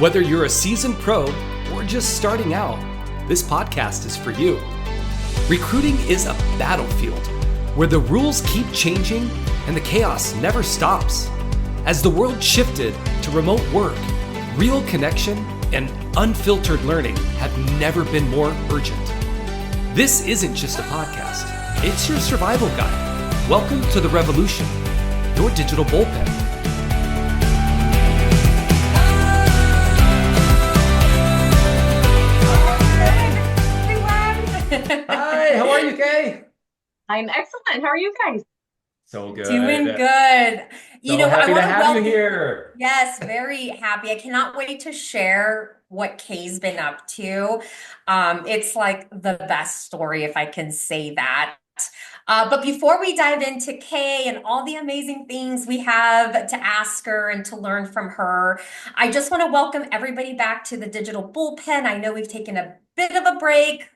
Whether you're a seasoned pro or just starting out, this podcast is for you. Recruiting is a battlefield where the rules keep changing and the chaos never stops. As the world shifted to remote work, real connection and unfiltered learning have never been more urgent. This isn't just a podcast, it's your survival guide. Welcome to the revolution, Your Digital Bullpen. Hi, how are you, Kay? I'm excellent. How are you guys? So good. Doing good. Happy to have you here. Yes, very happy. I cannot wait to share what Kay's been up to. It's like the best story, if I can say that. But before we dive into Kay and all the amazing things we have to ask her and to learn from her, I just want to welcome everybody back to the Digital Bullpen. I know we've taken a bit of a break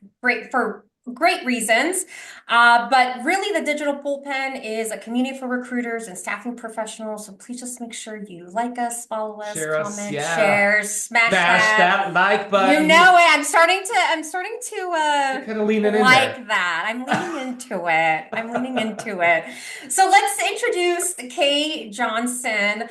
for great reasons, but really the Digital Bullpen is a community for recruiters and staffing professionals. So please just make sure you like us, follow us, comment, share, smash that like button. You know it. I'm starting to kind of leaning like in there. that. I'm leaning into it. So let's introduce KJohnson.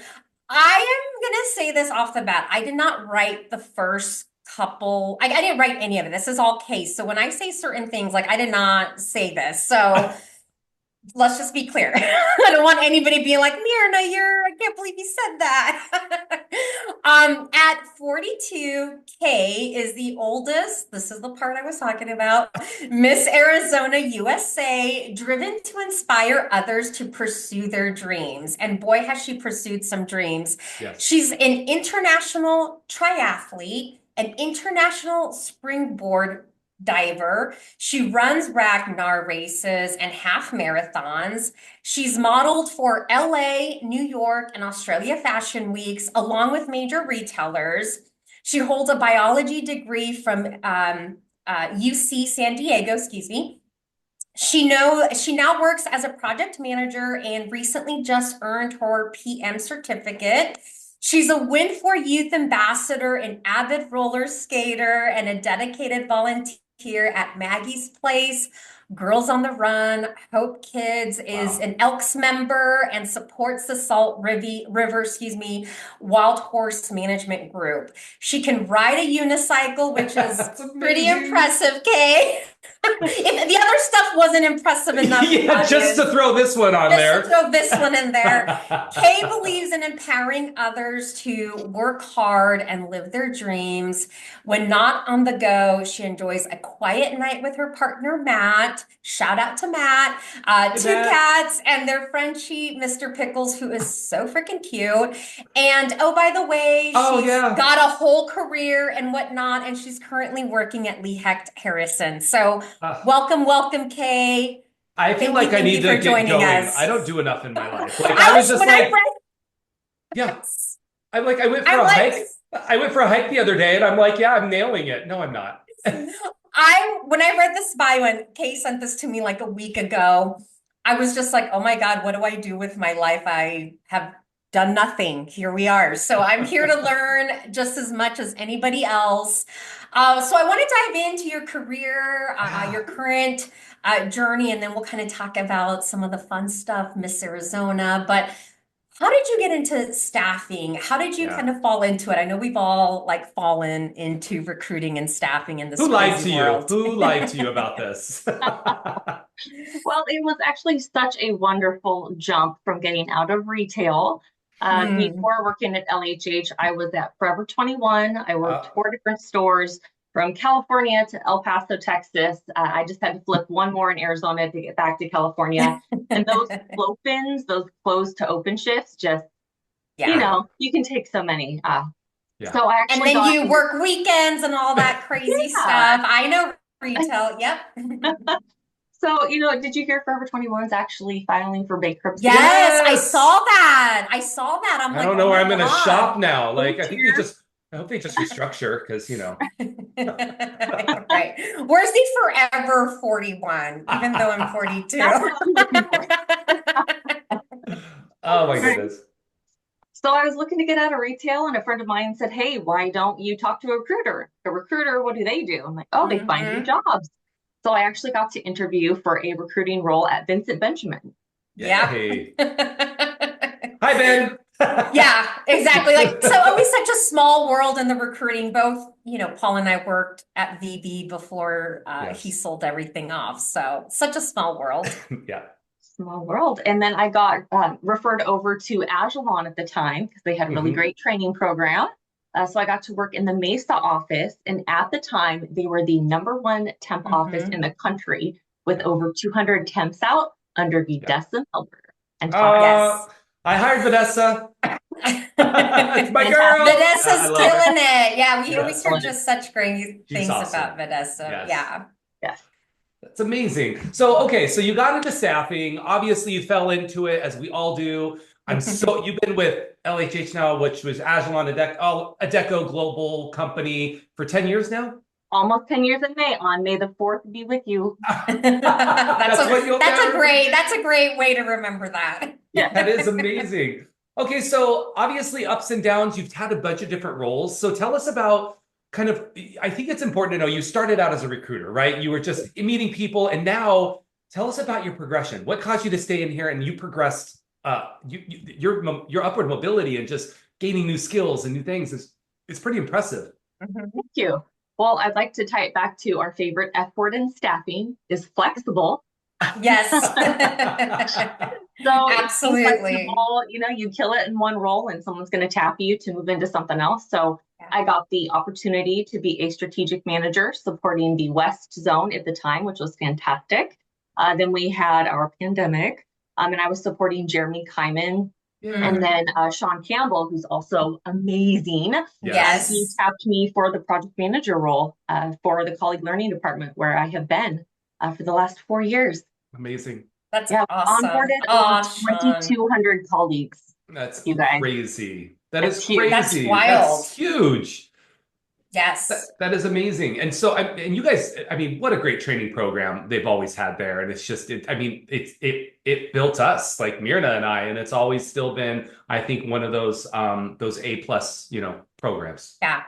I am gonna say this off the bat. I did not write the first couple. I didn't write any of it. This is all Case. So when I say certain things, like I did not say this. So let's just be clear. I don't want anybody being like, Mirna, I can't believe you said that. At 42, Kay is the oldest, this is the part I was talking about, Miss Arizona USA, driven to inspire others to pursue their dreams. And boy, has she pursued some dreams. Yes. She's an international triathlete, an international springboard diver. She runs Ragnar races and half marathons. She's modeled for LA, New York, and Australia fashion weeks, along with major retailers. She holds a biology degree from UC San Diego, She now works as a project manager and recently just earned her PM certificate. She's a Win for Youth ambassador, an avid roller skater, and a dedicated volunteer at Maggie's Place, Girls on the Run, Hope Kids, is an Elks member and supports the Salt River, Wild Horse Management Group. She can ride a unicycle, which is pretty impressive, Kay. If the other stuff wasn't impressive enough. Just to throw this one on there. Just to throw this one in there. Kay believes in empowering others to work hard and live their dreams. When not on the go, she enjoys a quiet night with her partner, Matt. Shout out to Matt. Two cats and their Frenchie, Mr. Pickles, who is so freaking cute. And oh, by the way, she's got a whole career and whatnot, and she's currently working at Lee Hecht Harrison. So welcome, Kay. I feel like I need to get going. Us. I don't do enough in my life. Like I was just like, I went for a hike. I went for a hike the other day, and I'm like, I'm nailing it. No, I'm not. When I read this bio, and Kay sent this to me like a week ago, I was just like, oh my God, what do I do with my life? I have done nothing. Here we are. So I'm here to learn just as much as anybody else. So I want to dive into your career, your current journey, and then we'll kind of talk about some of the fun stuff, Miss Arizona. But how did you get into staffing? How did you kind of fall into it? I know we've all fallen into recruiting and staffing in this world. Who lied to you about this? Well, it was actually such a wonderful jump from getting out of retail. Before working at LHH, I was at Forever 21. I worked 4 different stores from California to El Paso, Texas. I just had to flip one more in Arizona to get back to California. And those flow-ins, those closed to open shifts, just, you can take so many. So I actually and then you work weekends and all that crazy stuff. I know retail. Yep. So, did you hear Forever 21's actually filing for bankruptcy? Yes, I saw that. I'm I don't know where I'm going to shop now. Like, I hope they just restructure because, Right. Where's the Forever 41, even though I'm 42? Oh, my goodness. So I was looking to get out of retail, and a friend of mine said, "Hey, why don't you talk to a recruiter? A recruiter, what do they do?" I'm like, "Oh, they find you jobs." So I actually got to interview for a recruiting role at Vincent Benjamin. Yeah. Hi, Ben. Yeah, exactly. Like, so always such a small world in the recruiting. Both, Paul and I worked at VB before he sold everything off. So such a small world. Yeah. Small world. And then I got referred over to Agilon at the time because they had a really great training program. So I got to work in the Mesa office. And at the time, they were the #1 temp office in the country with over 200 temps out under Videssa Miller. And yes. I hired Vanessa. It's my girl. Vanessa's killing it. Yeah, we always heard just such great things awesome. about Vanessa. Yes. Yeah. Yes. That's amazing. So, okay, so you got into staffing. Obviously, you fell into it, as we all do. You've been with LHH now, which was Agilon, Adecco global company for 10 years now? Almost 10 years in May. On May the 4th, be with you. That's a great way to remember that. Yeah, that is amazing. Okay, so obviously ups and downs, you've had a bunch of different roles. So tell us about I think it's important to know you started out as a recruiter, right? You were just meeting people, and now tell us about your progression. What caused you to stay in here and you progressed, your upward mobility and just gaining new skills and new things is pretty impressive. Thank you. Well, I'd like to tie it back to our favorite F word in staffing is flexible. Yes. So absolutely. You kill it in one role and someone's going to tap you to move into something else. So I got the opportunity to be a strategic manager supporting the West Zone at the time, which was fantastic. Then we had our pandemic, and I was supporting Jeremy Kyman. And then Sean Campbell, who's also amazing. Yes. He tapped me for the project manager role for the colleague learning department, where I have been for the last 4 years. Amazing. That's awesome. Onboarded over 2,200 colleagues. That's guys. Crazy. That's crazy. That's wild. That's huge. Yes. That is amazing. And so, and you guys, what a great training program they've always had there. And it's just, it built us, like Myrna and I, and it's always still been, I think, one of those A+, programs. Yeah.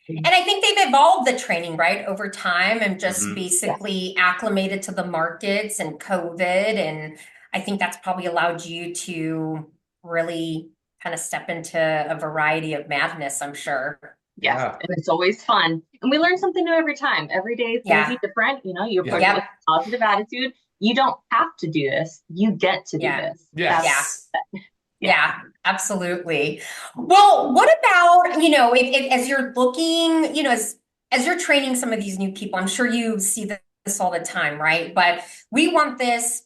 And I think they've evolved the training, right, over time and just basically acclimated to the markets and COVID. And I think that's probably allowed you to really kind of step into a variety of madness, I'm sure. Yes, and it's always fun. And we learn something new every time. Every day is going to be different. You approach it with a positive attitude. You don't have to do this. You get to do this. Yes. Yeah, absolutely. Well, what about, if as you're looking, as you're training some of these new people, I'm sure you see this all the time, right? But we want this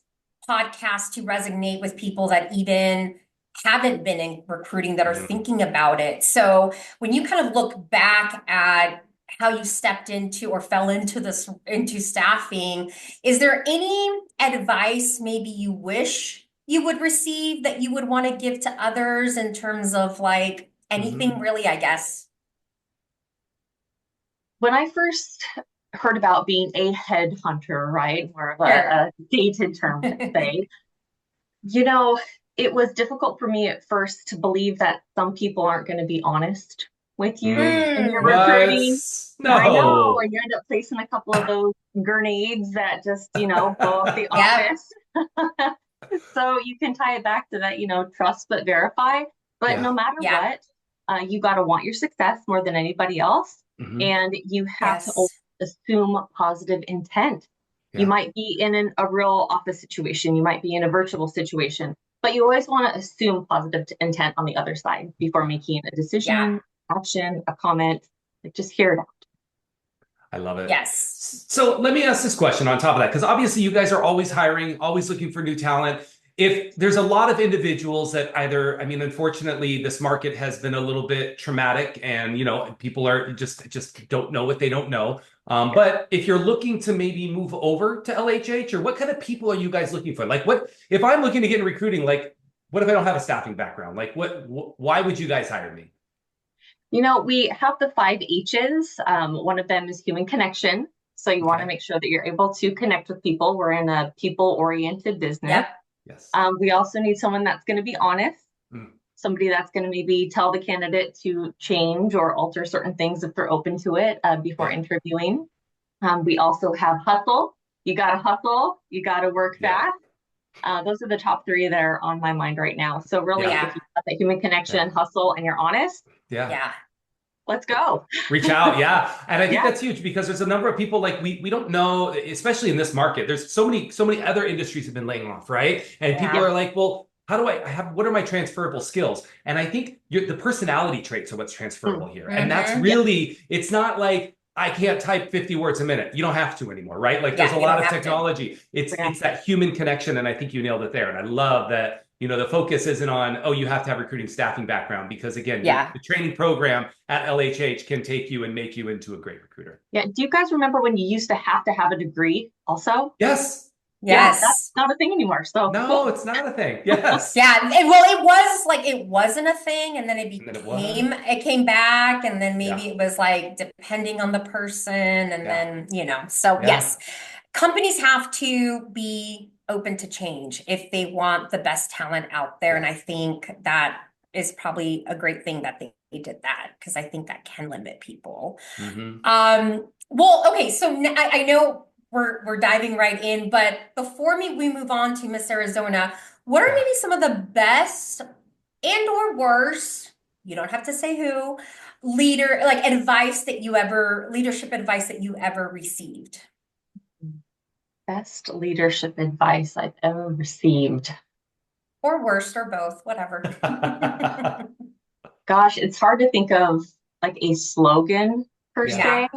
podcast to resonate with people that even haven't been in recruiting that are thinking about it. So when you kind of look back at how you stepped into or fell into staffing, is there any advice maybe you wish you would receive that you would want to give to others in terms of like anything really, I guess? When I first heard about being a headhunter, right? More of a dated term to say, it was difficult for me at first to believe that some people aren't going to be honest with you in your recruiting. No. I know, and you end up placing a couple of those grenades that just, blow up the office. So you can tie it back to that, trust but verify. But no matter what, you got to want your success more than anybody else. And you have to assume positive intent. You might be in a real office situation. You might be in a virtual situation. But you always want to assume positive intent on the other side before making a decision, action, a comment. Just hear it out. I love it. Yes. So let me ask this question on top of that, because obviously you guys are always hiring, always looking for new talent. If there's a lot of individuals that either, unfortunately, this market has been a little bit traumatic and, people are just don't know what they don't know. But if you're looking to maybe move over to LHH, or what kind of people are you guys looking for? Like, what if I'm looking to get in recruiting, like, what if I don't have a staffing background? Like, why would you guys hire me? We have the 5 H's. One of them is human connection. So you want to make sure that you're able to connect with people. We're in a people-oriented business. Yes. We also need someone that's going to be honest. somebody that's going to maybe tell the candidate to change or alter certain things if they're open to it before interviewing. We also have hustle. You got to hustle. You got to work fast. Those are the top three that are on my mind right now. So really, if you have that human connection, hustle, and you're honest, let's go. Reach out. And I think that's huge because there's a number of people like we don't know, especially in this market. There's so many other industries have been laying off, right? And people are like, well, how do I have, what are my transferable skills? And I think the personality traits are what's transferable here. And that's really, it's not like I can't type 50 words a minute. You don't have to anymore, right? Like there's a lot of technology. It's that human connection. And I think you nailed it there. And I love that, you know, the focus isn't on, oh, you have to have recruiting staffing background because again, the training program at LHH can take you and make you into a great recruiter. Yeah. Do you guys remember when you used to have a degree also? Yes. Yes. Yeah, that's not a thing anymore. So no, it's not a thing. Yes. Well, it was like, it wasn't a thing. And then it came back. And then maybe it was like, depending on the person. And then, you know, so yes, companies have to be open to change if they want the best talent out there. And I think that is probably a great thing that they did that, because I think that can limit people. Well, okay. So I know we're diving right in, but before we move on to Miss Arizona, what are maybe some of the best and or worst, you don't have to say who, leadership advice that you ever received? Best leadership advice I've ever received. Or worst, or both, whatever. Gosh, it's hard to think of like a slogan per se.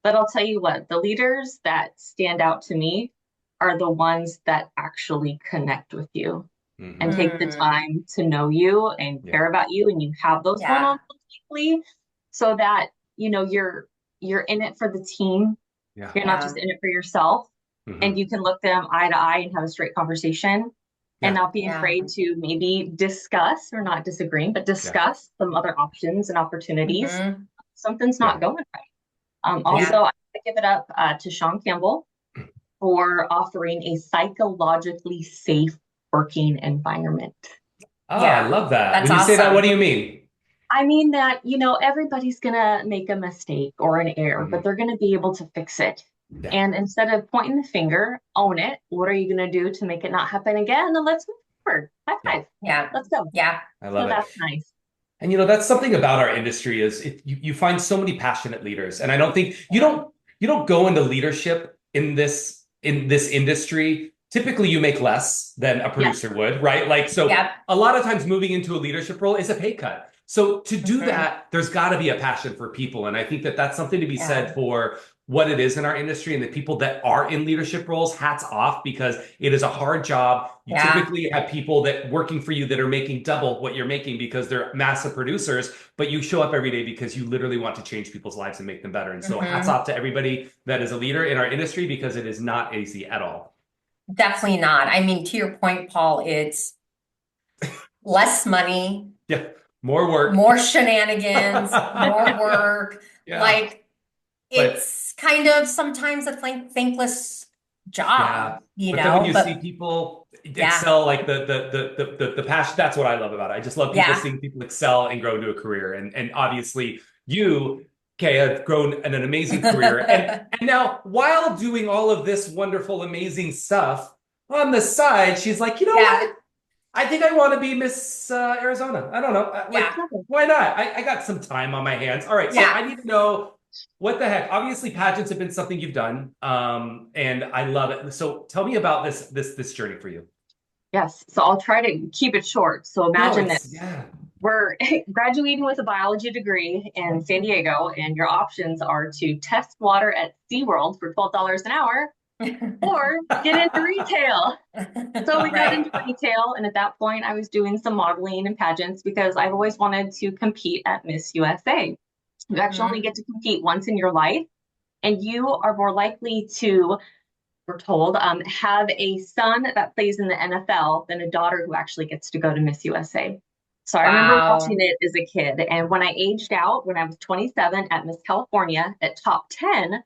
But I'll tell you what, the leaders that stand out to me are the ones that actually connect with you and take the time to know you and care about you, and you have those one-on-ones weekly, so that you know you're in it for the team. You're not just in it for yourself, and you can look them eye to eye and have a straight conversation, and not be afraid to maybe discuss, or not disagreeing, but discuss some other options and opportunities. Something's not going right. Also, I give it up to Sean Campbell for offering a psychologically safe working environment. Oh, I love that. When you say that, what do you mean? I mean that, you know, everybody's going to make a mistake or an error, but they're going to be able to fix it. And instead of pointing the finger, own it. What are you going to do to make it not happen again? And let's move forward. High five. Let's go. I love it. That's nice. And, you know, that's something about our industry is you find so many passionate leaders. And I don't think you don't go into leadership in this industry. Typically, you make less than a producer would, right? Like, so a lot of times moving into a leadership role is a pay cut. So to do that, there's got to be a passion for people. And I think that that's something to be said for what it is in our industry, and the people that are in leadership roles, hats off, because it is a hard job. You typically have people that working for you that are making double what you're making because they're massive producers, but you show up every day because you literally want to change people's lives and make them better. And so hats off to everybody that is a leader in our industry, because it is not easy at all. Definitely not. I mean, to your point, Paul, it's less money. More work. More shenanigans, more work. Like, it's kind of sometimes a thankless job, you know. Then when you see people excel, like the passion, that's what I love about it. I just love seeing people excel and grow into a career. And obviously you, Kay, have grown in an amazing career. and now, while doing all of this wonderful, amazing stuff on the side, she's like, you know what? I think I want to be Miss Arizona. I don't know. Why not? I got some time on my hands. All right. So I need to know, what the heck? Obviously, pageants have been something you've done, and I love it. So tell me about this journey for you. Yes. So I'll try to keep it short. So imagine this. We're graduating with a biology degree in San Diego, and your options are to test water at SeaWorld for $12 an hour or get into retail. So we got into retail, and at that point I was doing some modeling and pageants because I've always wanted to compete at Miss USA. You actually only get to compete once in your life, and you are more likely to, we're told, have a son that plays in the NFL than a daughter who actually gets to go to Miss USA. So I remember watching it as a kid, and when I aged out, when I was 27 at Miss California at top 10,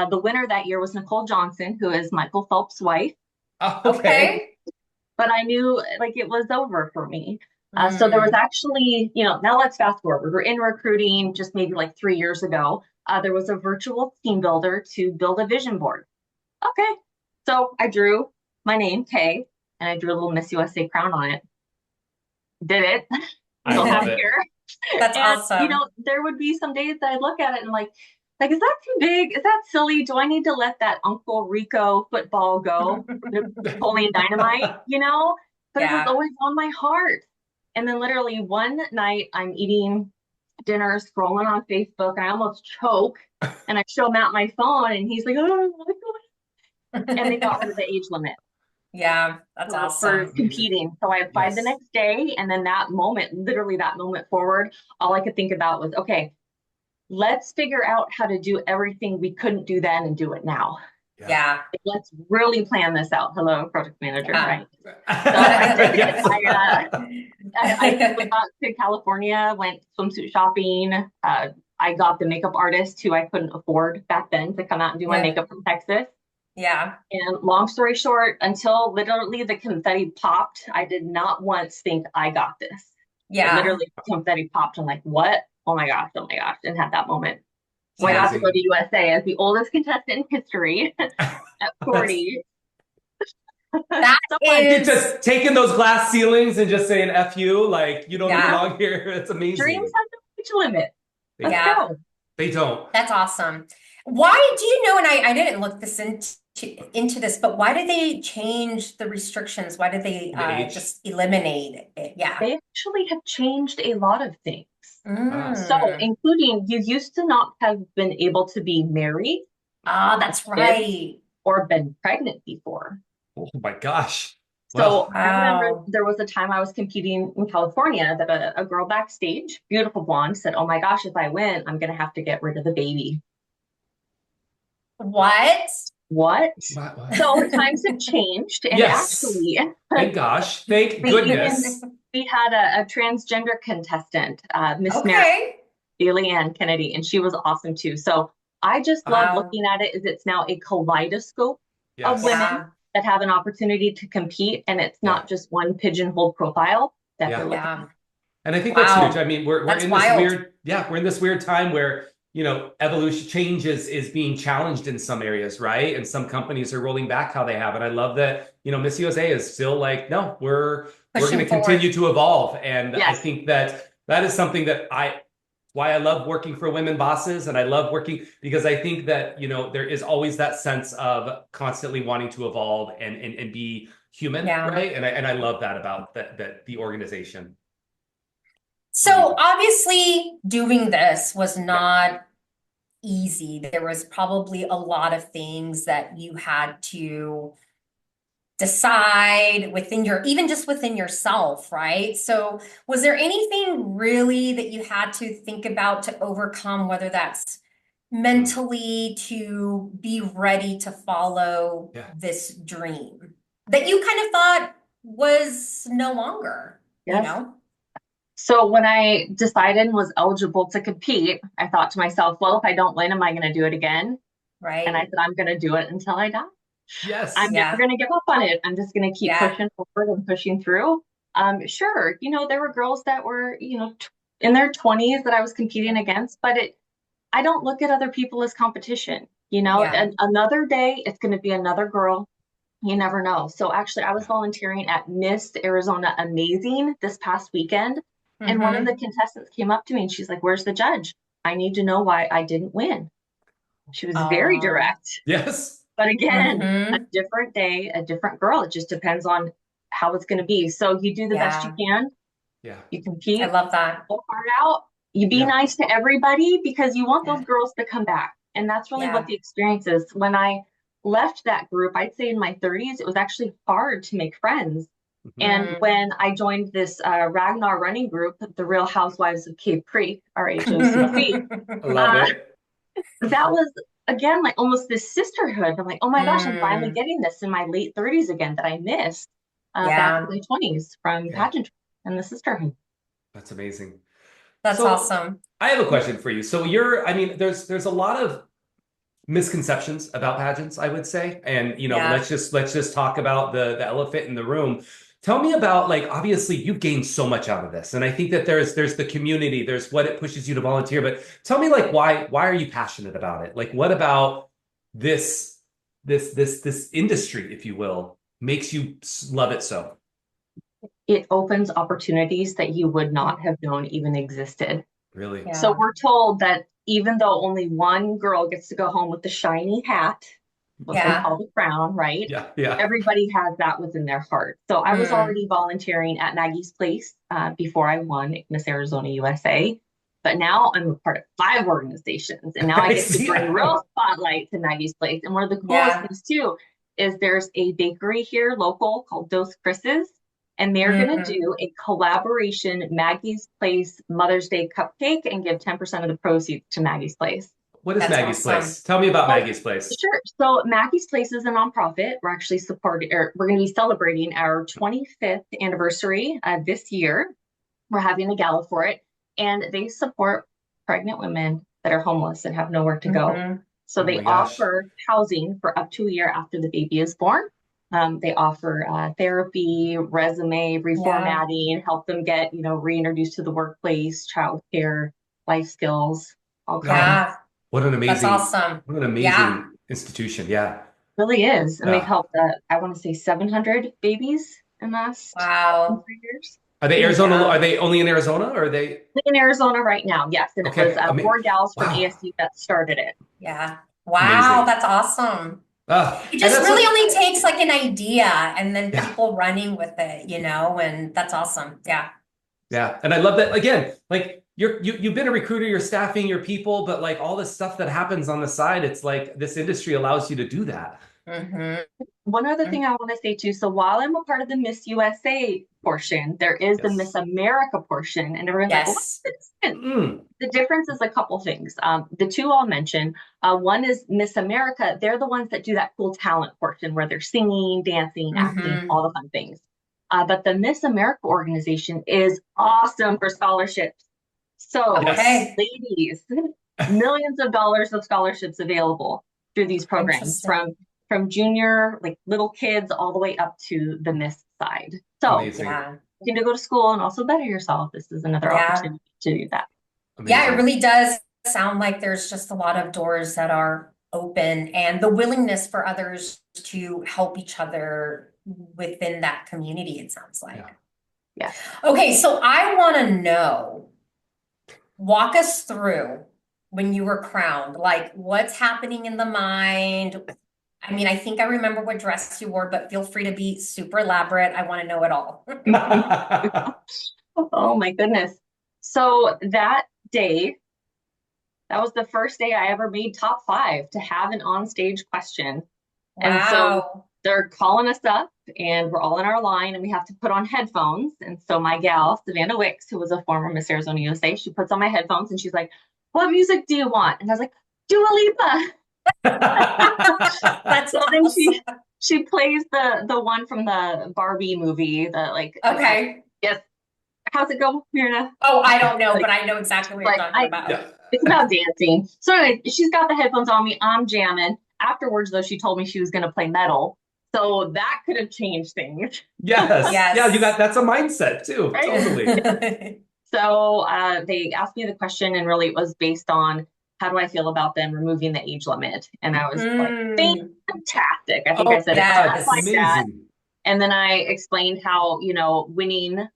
the winner that year was Nicole Johnson, who is Michael Phelps' wife. Okay. But I knew like it was over for me. So there was actually, now let's fast forward. We were in recruiting just maybe like 3 years ago. There was a virtual team builder to build a vision board. Okay. So I drew my name, Kay, and I drew a little Miss USA crown on it. Did it. I Still have love it it. here. That's And, awesome. there would be some days that I'd look at it and like, is that too big? Is that silly? Do I need to let that Uncle Rico football go? Napoleon Dynamite, But it was Yeah. always on my heart. And then literally one night I'm eating dinner, scrolling on Facebook, and I almost choke. And I show Matt my phone, and he's like, "Oh my God." And they got rid of the age limit Yeah, that's for awesome. competing. So I applied the Yes. next day. And then that moment, literally that moment forward, all I could think about was, okay, let's figure out how to do everything we couldn't do then and do it now. Yeah. Let's really plan this out. Hello, project manager, Yeah. right? So I did it. Yes. I went out to California, went swimsuit shopping. I got the makeup artist who I couldn't afford back then to come out and do my Yeah. makeup from Texas. Yeah. And long story short, until literally the confetti popped, I did not once think I got this. Yeah. Literally, confetti popped. I'm like, what? Oh my gosh, and had that moment. So I Yeah. got to go to USA as the oldest contestant in history at 40. That You're is just taking those glass ceilings and just saying F you, like you don't Yeah. belong here. It's amazing. Dreams have no age limit. Let's Yeah. go. They don't. That's awesome. Why do you know, and I didn't look this into this, but why did they change the restrictions? Why did they The age? just eliminate it? Yeah. They actually have changed a lot of things. Mm. So, including you used to not have been able to be married Ah, that's right. or been pregnant before. Oh my gosh. So Wow. I remember Wow. there was a time I was competing in California that a girl backstage, beautiful blonde, said, "Oh my gosh, if I win, I'm going to have to get rid of the baby." What? What? Wow. So times have changed, and Yes. actually, Thank gosh. Thank we goodness. we had a transgender contestant, Miss Mary Okay. Bailey Ann Kennedy, and she was awesome too. So I just love Wow. looking at it as it's now a kaleidoscope of Yes. women Yeah. that have an opportunity to compete, and it's not just one pigeonhole profile that Yeah. they're looking Yeah. at. And I think Wow. that's huge. I mean, we're That's in this wild. we're in this weird time where, evolution change is being challenged in some areas, right? And some companies are rolling back how they have. And I love that, Miss USA is still like, no, we're Pushing going to forward. continue to evolve. And I Yes. think that is something that why I love working for women bosses. And I love working because I think that, there is always that sense of constantly wanting to evolve and be human, Yeah. right? And I love that about the organization. So obviously doing this was not easy. There was probably a lot of things that you had to decide even just within yourself, right? So was there anything really that you had to think about to overcome, whether that's mentally to be ready to follow this dream that you kind of thought was no longer, Yes. So when I decided and was eligible to compete, I thought to myself, well, if I don't win, am I going to do it again? Right? And I said, I'm going to do it until I die. Yes. I'm never going to give up on it. I'm just going to keep Yeah. pushing forward and pushing through. Sure, there were girls that were, in their 20s that I was competing against, but I don't look at other people as competition. Yeah. And another day, it's going to be another girl. You never know. So actually, I was volunteering at Miss Arizona Amazing this past weekend. And one of the contestants came up to me and she's like, "Where's the judge? I need to know why I didn't win." She was very direct. Yes. But again, a different day, a different girl. It just depends on how it's going to be. So you do the best you can. Yeah. You compete. I love that. Go hard out. You be nice to everybody because you want those girls to come back. And that's really what the experience is. When I left that group, I'd say in my 30s, it was actually hard to make friends. And when I joined this Ragnar running group, the Real Housewives of Cave Creek, RHOCC, I love it. that was, again, like almost this sisterhood. I'm like, oh my gosh, I'm finally getting this in my late 30s again that I missed back in my 20s from pageantry and the sisterhood. That's amazing. That's awesome. I have a question for you. So there's a lot of misconceptions about pageants, I would say. And, let's just talk about the elephant in the room. Tell me about, like, obviously you've gained so much out of this. And I think that there's the community, there's what it pushes you to volunteer. But tell me, like, why are you passionate about it? Like, what about this industry, if you will, makes you love it so? It opens opportunities that you would not have known even existed. Really? Yeah. So we're told that even though only one girl gets to go home with the shiny hat, what they Yeah. call the crown, right? Yeah. Everybody has that within their heart. So I was already volunteering at Maggie's Place before I won Miss Arizona USA. But now I'm a part of 5 organizations, and now I get to bring real spotlight to Maggie's Place. And one of the coolest things too is there's a bakery here local called Dos Chris's, and they're going to do a collaboration Maggie's Place Mother's Day cupcake and give 10% of the proceeds to Maggie's Place. What is That's Maggie's awesome. Place? Tell me about Maggie's Place. Sure. So Maggie's Place is a nonprofit. We're actually supporting, or we're going to be celebrating our 25th anniversary this year. We're having a gala for it, and they support pregnant women that are homeless and have nowhere to go. So they offer housing for up to a year after the baby is born. They offer therapy, resume, reformatting, help them get, reintroduced to the workplace, childcare, life skills, all kinds. What an amazing, that's awesome. What an amazing institution. Yeah. Really is. And they've helped, I want to say 700 babies in the last 3 years. Are they Arizona? Are they only in Arizona, or are they in Arizona right now? Yes. And it was 4 gals from ASU that started it. Yeah. Wow. Amazing. That's awesome. It just really only takes like an idea and then people running with it, and that's awesome. Yeah. Yeah. And I love that. Again, like you've been a recruiter, you're staffing your people, but like all this stuff that happens on the side, it's like this industry allows you to do that. One other thing I want to say too. So while I'm a part of the Miss USA portion, there is the Miss America portion, and everyone's like, what's the difference is a couple things. The two I'll mention. One is Miss America. They're the ones that do that cool talent portion where they're singing, dancing, acting, all the fun things. But the Miss America organization is awesome for scholarships. So, ladies, millions of dollars of scholarships available through these programs from junior, like little kids, all the way up to the Miss side. So, you need to go to school and also better yourself. This is another opportunity to do that. Amazing. Yeah, it really does sound like there's just a lot of doors that are open and the willingness for others to help each other within that community, it sounds like. Yeah. Okay, so I want to know, walk us through when you were crowned, like what's happening in the mind. I mean, I think I remember what dress you wore, but feel free to be super elaborate. I want to know it all. Oh my goodness. So that day, that was the first day I ever made top 5 to have an on-stage question. And so they're calling us up and we're all in our line and we have to put on headphones. And so my gal, Savannah Wicks, who was a former Miss Arizona USA, she puts on my headphones and she's like, what music do you want? And I was like, Dua Lipa. That's so awesome. Then she plays the one from the Barbie movie, yes. How's it go, Myrna? Oh, I don't know, but I know exactly what you're talking about. It's about dancing. So anyway, she's got the headphones on me. I'm jamming. Afterwards, though, she told me she was going to play metal. So that could have changed things. Yes. Yeah, that's a mindset too. Right? Totally. So they asked me the question, and really it was based on how do I feel about them removing the age limit? And I was like, fantastic. I think I said that's like amazing. That. And then I explained how, winning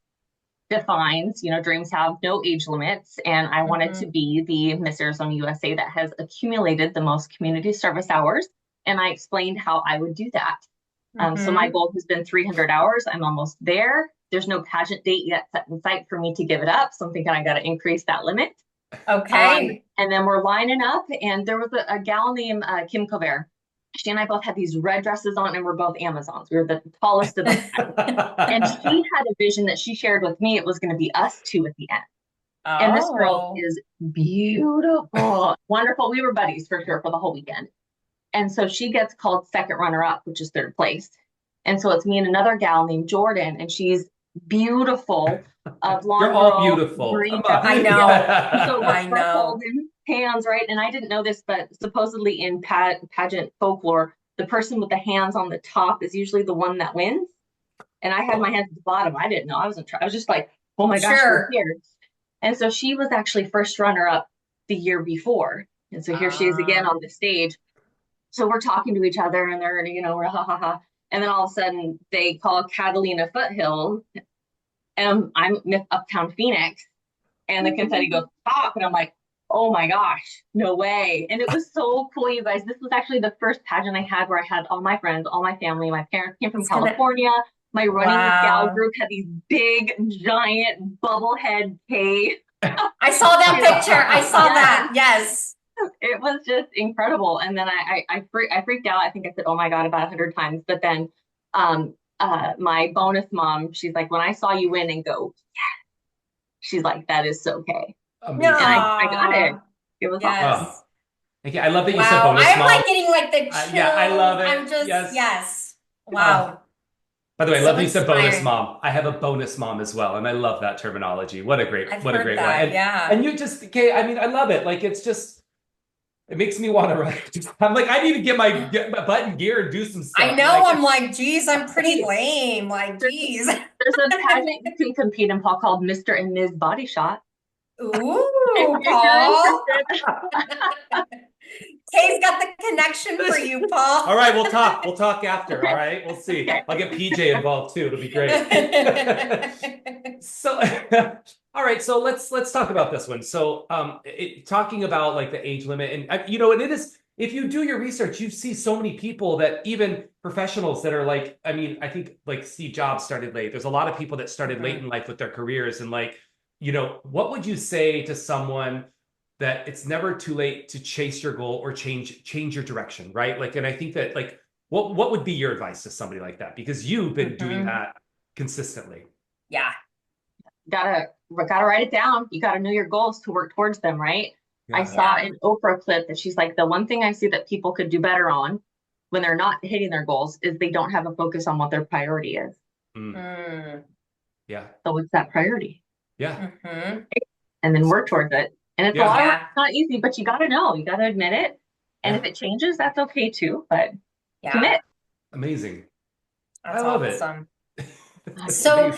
defines, dreams have no age limits. And I wanted to be the Miss Arizona USA that has accumulated the most community service hours. And I explained how I would do that. So my goal has been 300 hours. I'm almost there. There's no pageant date yet set in sight for me to give it up. So I'm thinking I got to increase that limit. Okay. And then we're lining up, and there was a gal named Kim Cover. She and I both had these red dresses on, and we're both Amazons. We were the tallest of them. And she had a vision that she shared with me. It was going to be us two at the end. And this girl is beautiful, wonderful. We were buddies for sure for the whole weekend. And so she gets called second runner-up, which is third place. And so it's me and another gal named Jordan, and she's beautiful. You're all beautiful. I know. So I know. Holding hands, right? And I didn't know this, but supposedly in pageant folklore, the person with the hands on the top is usually the one that wins. And I had my hands at the bottom. I didn't know. I wasn't I was just like, oh my gosh, we're here. And so she was actually first runner up the year before. And so here she is again on the stage. So we're talking to each other and they're, we're ha ha ha. And then all of a sudden they call Catalina Foothill and I'm Uptown Phoenix and the confetti goes pop. And I'm like, oh my gosh, no way. And it was so cool, you guys. This was actually the first pageant I had where I had all my friends, all my family. My parents came from California. My running gal group had these big, giant bubblehead K. I saw that picture. I saw that. Yes. It was just incredible. And then I freaked out. I think I said, oh my God, about 100 times. But then my bonus mom, she's like, when I saw you win and go, yeah, she's like, that is so okay. Amazing. And I got it. It was awesome. Okay, I love that you said bonus mom. I'm like getting like the chills. Yeah, I love it. I'm just, yes. Wow. By the way, I love that you said bonus mom. I have a bonus mom as well, and I love that terminology. What a great one. And you just, okay, I mean, I love it. Like, it's just, it makes me want to run. I'm like, I need to get my butt in gear and do some stuff. I know. I'm like, geez, I'm pretty lame. Like, geez. There's a pageant you can compete in, Paul, called Mr. and Ms. Body Shot. Ooh, Paul. Kay's got the connection for you, Paul. All right, we'll talk. We'll talk after. All right, we'll see. I'll get PJ involved too. It'll be great. So, all right. So let's talk about this one. So, talking about like the age limit, and and it is. If you do your research, you see so many people that even professionals that are like, I mean, I think like Steve Jobs started late. There's a lot of people that started late in life with their careers, and like, what would you say to someone that it's never too late to chase your goal or change your direction, right? Like, and I think that like, what would be your advice to somebody like that? Because you've been doing that consistently. Yeah. Gotta write it down. You gotta know your goals to work towards them, right? Yeah. I saw an Oprah clip that she's like, the one thing I see that people could do better on when they're not hitting their goals is they don't have a focus on what their priority is. Yeah. So what's that priority? Yeah. And then work towards it. And it's a lot of work. It's not easy, but you got to know. You got to admit it. And if it changes, that's okay too. But commit. Amazing. That's awesome. So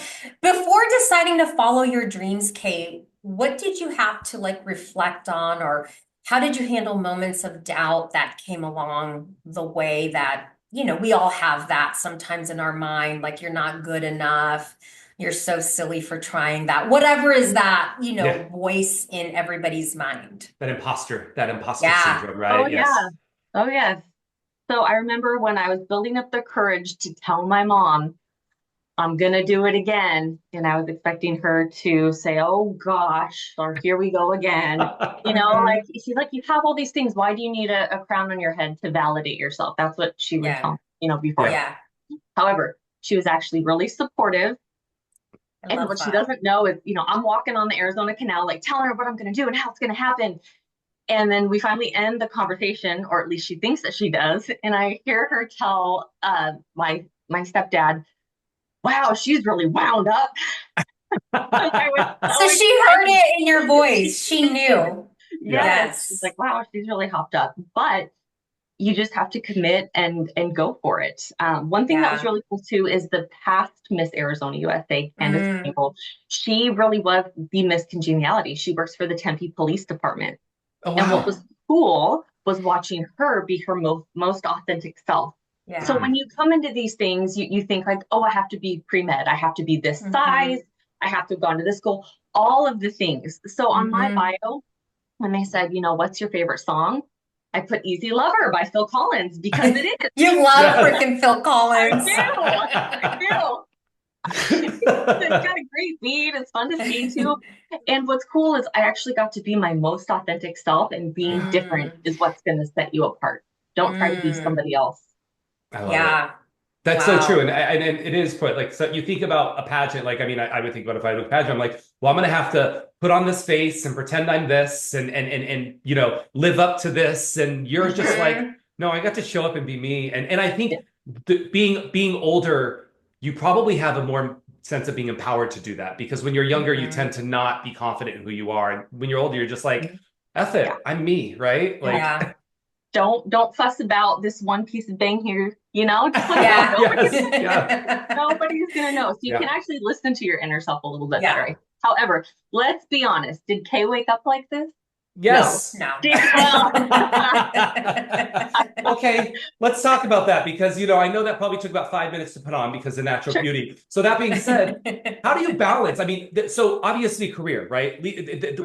before deciding to follow your dreams, Kate, what did you have to like reflect on, or how did you handle moments of doubt that came along the way that, we all have that sometimes in our mind, like you're not good enough. You're so silly for trying that. Whatever is that, voice in everybody's mind. That imposter syndrome, right? Oh, yes. Yeah. Oh, yes. So I remember when I was building up the courage to tell my mom, I'm going to do it again. And I was expecting her to say, oh, gosh, or here we go again. Like she's like, you have all these things. Why do you need a crown on your head to validate yourself? That's what she would tell me, before. Yeah. However, she was actually really supportive. And what she doesn't know is, I'm walking on the Arizona Canal, like telling her what I'm going to do and how it's going to happen. And then we finally end the conversation, or at least she thinks that she does. And I hear her tell my stepdad, wow, she's really wound up. So she heard it in your voice. She knew. Yes. She's like, wow, she's really hopped up. But you just have to commit and go for it. One thing that was really cool too is the past Miss Arizona USA, Candace Campbell. She really was the Miss Congeniality. She works for the Tempe Police Department. Oh, wow. And what was cool was watching her be her most authentic self. Yeah. So when you come into these things, you think like, oh, I have to be pre-med. I have to be this size. I have to have gone to this school. All of the things. So on my bio, when they said, what's your favorite song? I put Easy Lover by Phil Collins because it is. You love freaking Phil Collins. I do. It's got a great beat. It's fun to sing to. And what's cool is I actually got to be my most authentic self, and being different is what's going to set you apart. Don't try to be somebody else. I love it. That's so true. And it is put like, so you think about a pageant, like, I mean, I would think about if I was a pageant, I'm like, well, I'm going to have to put on this face and pretend I'm this and live up to this. And you're just like, no, I got to show up and be me. And I think being older, you probably have a more sense of being empowered to do that, because when you're younger, you tend to not be confident in who you are. And when you're older, you're just like, F it, I'm me, right? Like, don't fuss about this one piece of bang here, just let Yeah. nobody's gonna know. So you can actually listen to your inner self a little bit better. However, let's be honest. Did Kay wake up like this? Yes. No. Okay, let's talk about that because, I know that probably took about 5 minutes to put on because of natural beauty. So that being said, how do you balance? I mean, so obviously career, right?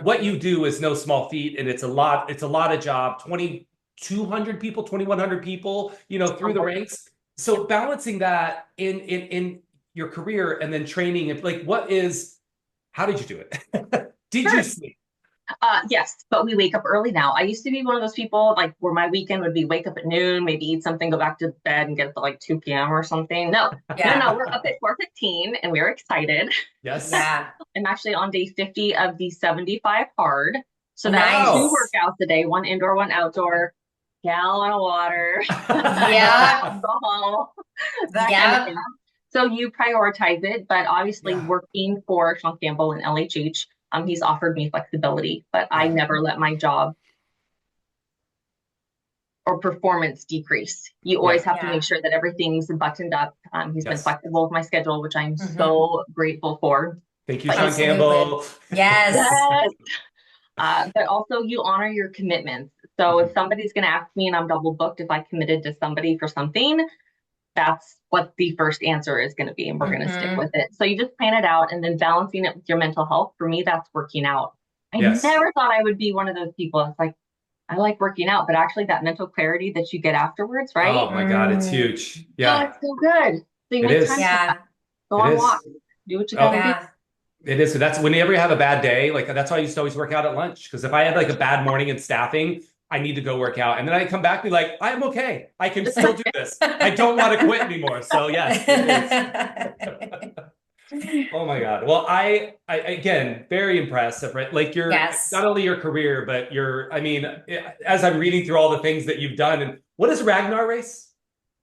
What you do is no small feat, and it's a lot of job, 2,200 people, 2,100 people, through the ranks. So balancing that in your career and then training, and like, how did you do it? Did you sleep? Yes, but we wake up early now. I used to be one of those people like where my weekend would be wake up at noon, maybe eat something, go back to bed and get up to like 2 p.m. or something. No, we're up at 4:15 and we're excited. Yes. Yeah. I'm actually on day 50 of the 75 hard. So that's Nice. 2 workouts a day, 1 indoor, 1 outdoor, gallon of water, alcohol, that kind of thing. So you prioritize it, but obviously working for Sean Campbell and LHH, he's offered me flexibility, but I never let my job or performance decrease. You always have to make sure that everything's buttoned up. He's been flexible with my schedule, which I'm so grateful for. Thank you, Sean Campbell. Yes. But also you honor your commitments. So if somebody's going to ask me and I'm double booked, if I committed to somebody for something, that's what the first answer is going to be. And we're going to stick with it. So you just plan it out and then balancing it with your mental health. For me, that's working out. I never thought I would be one of those people. It's like, I like working out, but actually that mental clarity that you get afterwards, right? Oh my God, it's huge. Yeah. Oh, it's so good. So you make time for that. Go on walks. Do what you gotta do. It is. So that's whenever you have a bad day, like that's why I used to always work out at lunch. Because if I had like a bad morning in staffing, I need to go work out. And then I come back and be like, I'm okay. I can still do this. I don't want to quit anymore. So yes. Oh my God. Well, I again, very impressive, right? Like not only your career, but as I'm reading through all the things that you've done, and what is Ragnar race?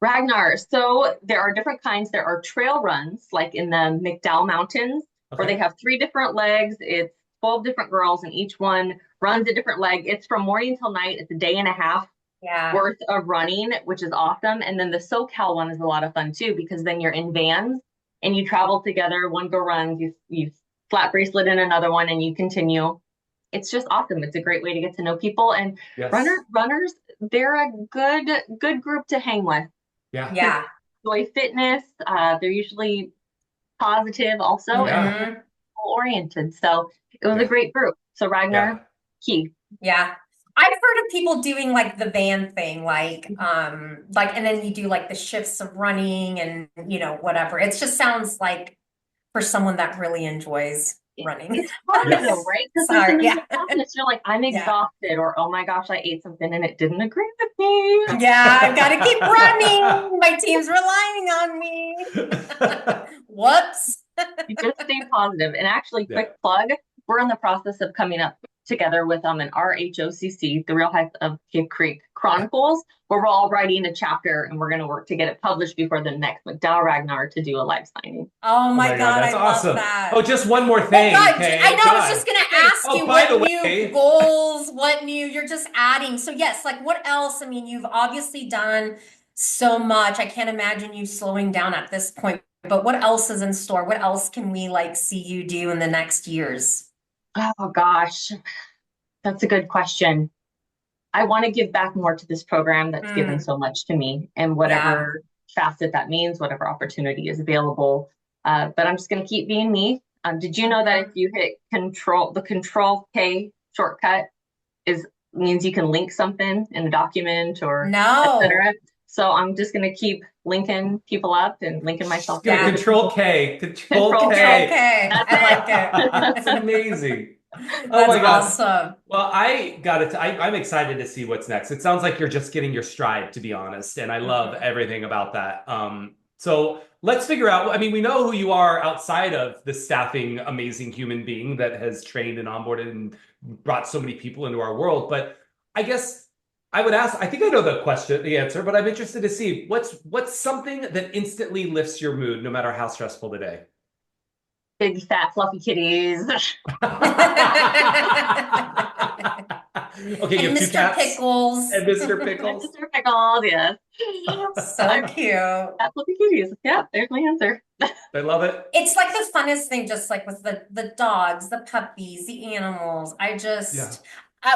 Ragnar. So there are different kinds. There are trail runs, like in the McDowell Mountains, where they have 3 different legs. It's 12 different girls, and each one runs a different leg. It's from morning till night. It's a day and a half worth of running, which is awesome. And then the SoCal one is a lot of fun too, because then you're in vans and you travel together. One girl runs, you flat bracelet in another one, and you continue. It's just awesome. It's a great way to get to know people. And runners, they're a good group to hang with. Yeah. Enjoy fitness. They're usually positive also and oriented. So it was a great group. So Ragnar, key. Yeah. I've heard of people doing like the van thing, like, and then you do like the shifts of running and, whatever. It just sounds like for someone that really enjoys running. It's hard though, right? Because you're like, I'm exhausted, or oh my gosh, I ate something and it didn't agree with me. Yeah, I've got to keep running. My team's relying on me. Whoops. You just stay positive. And actually, quick plug, we're in the process of coming up together with an RHOCC, the Real Heights of Cave Creek Chronicles, where we're all writing a chapter and we're going to work to get it published before the next McDowell Ragnar to do a live signing. Oh my God, that's I awesome. love that. Oh, just one more thing. Oh God, okay? I know, I was just going to ask you what new goals, you're just adding. So yes, like what else? I mean, you've obviously done so much. I can't imagine you slowing down at this point, but what else is in store? What else can we see you do in the next years? Oh gosh, that's a good question. I want to give back more to this program that's given so much to me, and whatever facet that means, whatever opportunity is available. But I'm just going to keep being me. Did you know that if you hit the Control K shortcut means you can link something in a document or etc. So I'm just going to keep linking people up and linking myself. Control K. Control K. I like it. That's amazing. That's my God. Awesome. Well, I'm excited to see what's next. It sounds like you're just getting your stride, to be honest. And I love everything about that. So let's figure out, I mean, we know who you are outside of the staffing, amazing human being that has trained and onboarded and brought so many people into our world. But I guess I would ask, I think I know the answer, but I'm interested to see what's something that instantly lifts your mood, no matter how stressful the day. Big fat fluffy kitties. Okay, you And have two Mr. cats Pickles. and Mr. Pickles. Mr. Pickles, yes. So cute. That's what the cuties. Yeah, there's my answer. I love it. It's like the funnest thing, just like with the dogs, the puppies, the animals.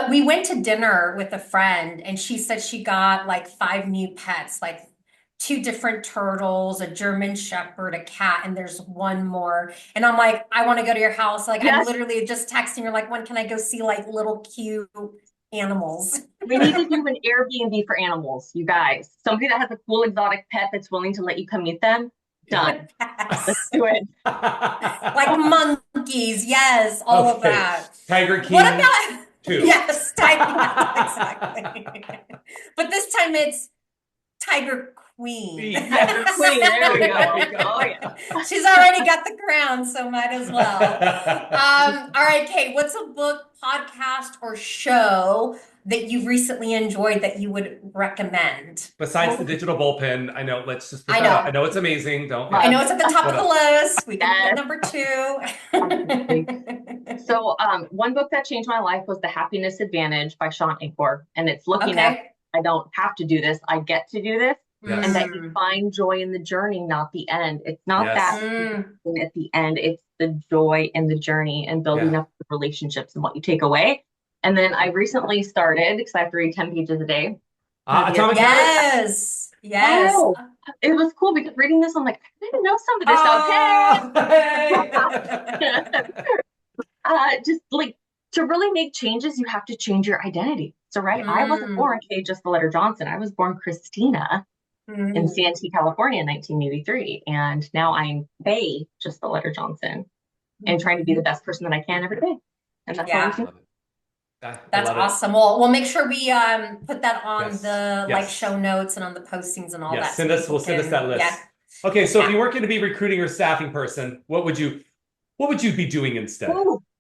We went to dinner with a friend and she said she got like 5 new pets, like 2 different turtles, a German Shepherd, a cat, and there's one more. And I'm like, I want to go to your house. Like, I'm Yes. literally just texting her, like, when can I go see like little cute animals? We need to do an Airbnb for animals, you guys. Somebody that has a cool exotic pet that's willing to let you come meet them. Done. Let's do it. Like monkeys, yes, all of Okay. that. Tiger King. What about 2. Yes, exactly. But this time it's Tiger Queen. Yes. Queen, there we There go. we go. Oh, yeah. She's already got the crown, so might as well. All right, Kate, what's a book, podcast, or show that you've recently enjoyed that you would recommend? Besides the Digital Bullpen, I know, let's just put I that know. out. I know it's amazing. Don't. I know it's at the top What of the list. We can put Yes. number 2. So one book that changed my life was The Happiness Advantage by Sean Anchor. And it's looking at, Okay. I don't have to do this, I get to do this. Yes. And that you find joy in the journey, not the end. It's not Yes. that at the end, it's the joy in the journey and building up the relationships and what you take away. And then I recently started, because I have to read 10 pages a day. Atomic Habits? Yes. Oh, it was cool because reading this, I'm like, I didn't know some of this. Okay. Just like to really make changes, you have to change your identity. So, right, I wasn't born KJohnson. I was born Christina in Santee, California in 1983. And now I'm Johnson and trying to be the best person that I can every day. And that's what I'm doing. That's awesome. We'll make sure we put that on Yes. the Yes. like show notes and on the postings and all that. Send us. We'll send us that list. Yeah. Okay, so if you weren't going to be recruiting or staffing person, what would you be doing instead?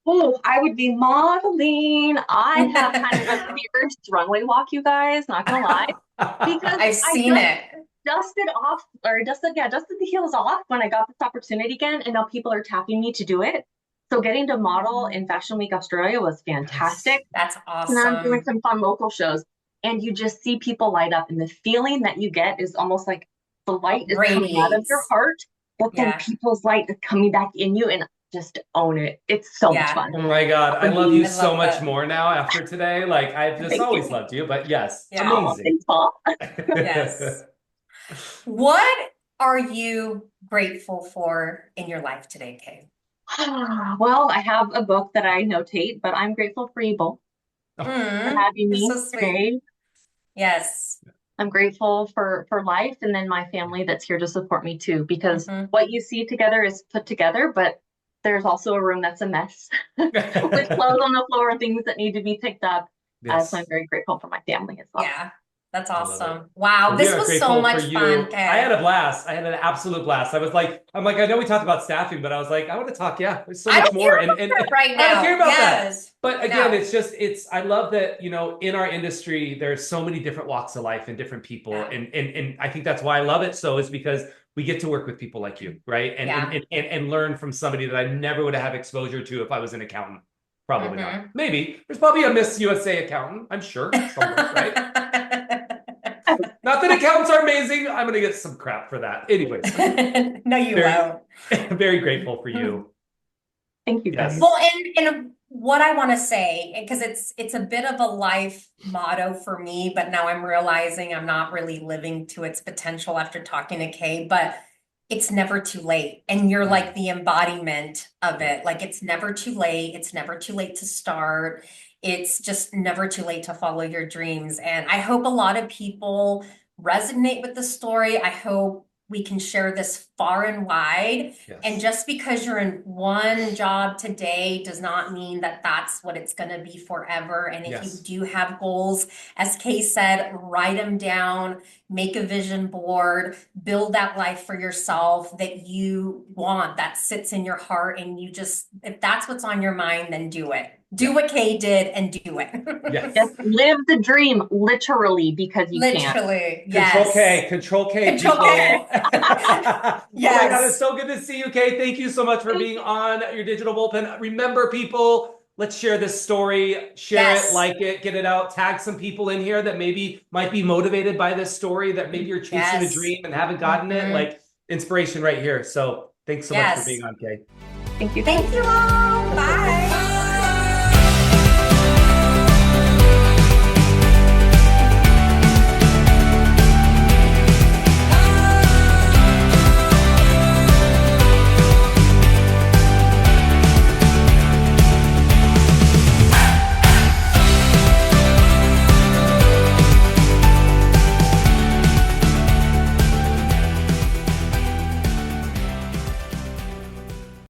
Oh, I would be modeling. I have kind of a fierce runway walk, you guys, not gonna lie. Because I've seen it. Dusted the heels off when I got this opportunity again, and now people are tapping me to do it. So getting to model in Fashion Week Australia was fantastic. That's awesome. And I'm doing some fun local shows, and you just see people light up, and the feeling that you get is almost like the light is coming out of your heart, but then people's light is coming back in you, and just own it. It's so much fun. Oh my God. I love you so much that. more now after today. Like I've just always loved you, but yes, amazing. Yes. What are you grateful for in your life today, Kate? Well, I have a book that I notate, but I'm grateful for you both for having me today. Yes. I'm grateful for life and then my family that's here to support me too, because what you see together is put together, but there's also a room that's a mess with clothes on the floor, things that need to be picked up. So I'm very grateful for my family as well. Yeah, that's awesome. Wow, this was so much fun, Kate. I had a blast. I had an absolute blast. I'm like, I know we talked about staffing, but I was like, I want to talk. Yeah, there's so much more. And right now, I don't care about that. But again, No. I love that, in our industry, there's so many different walks of life and different people. And I think that's why I love it. So is because we get to work with people like you, right? And learn from somebody that I never would have exposure to if I was an accountant. Probably not. Maybe. There's probably a Miss USA accountant, I'm sure, somewhere, right? Not that accountants are amazing. I'm going to get some crap for that. Anyways. No, you won't. Very grateful for you. Thank you, guys. Well, and what I want to say, because it's a bit of a life motto for me, but now I'm realizing I'm not really living to its potential after talking to Kay, but it's never too late. And you're like the embodiment of it. Like it's never too late. It's never too late to start. It's just never too late to follow your dreams. And I hope a lot of people resonate with the story. I hope we can share this far and wide. Yes. And just because you're in one job today does not mean that that's what it's going to be forever. And if you do have goals, as Kay said, write them down, make a vision board, build that life for yourself that you want, that sits in your heart. And you just, if that's what's on your mind, then do it. Do what Kay did and do it. Yes. Just live the dream, literally, because you can. Literally, yes. Control K. Control K. Yes. Oh my God, it's so good to see you, Kay. Thank you so much for being on Your Digital Bullpen. Remember, people, let's share this story, share it, like it, get it out, tag some people in here that maybe might be motivated by this story, that maybe you're chasing a dream and haven't gotten it. Like, inspiration right here. So thanks so much for being on, Kay. Thank you. Thank you all. Bye.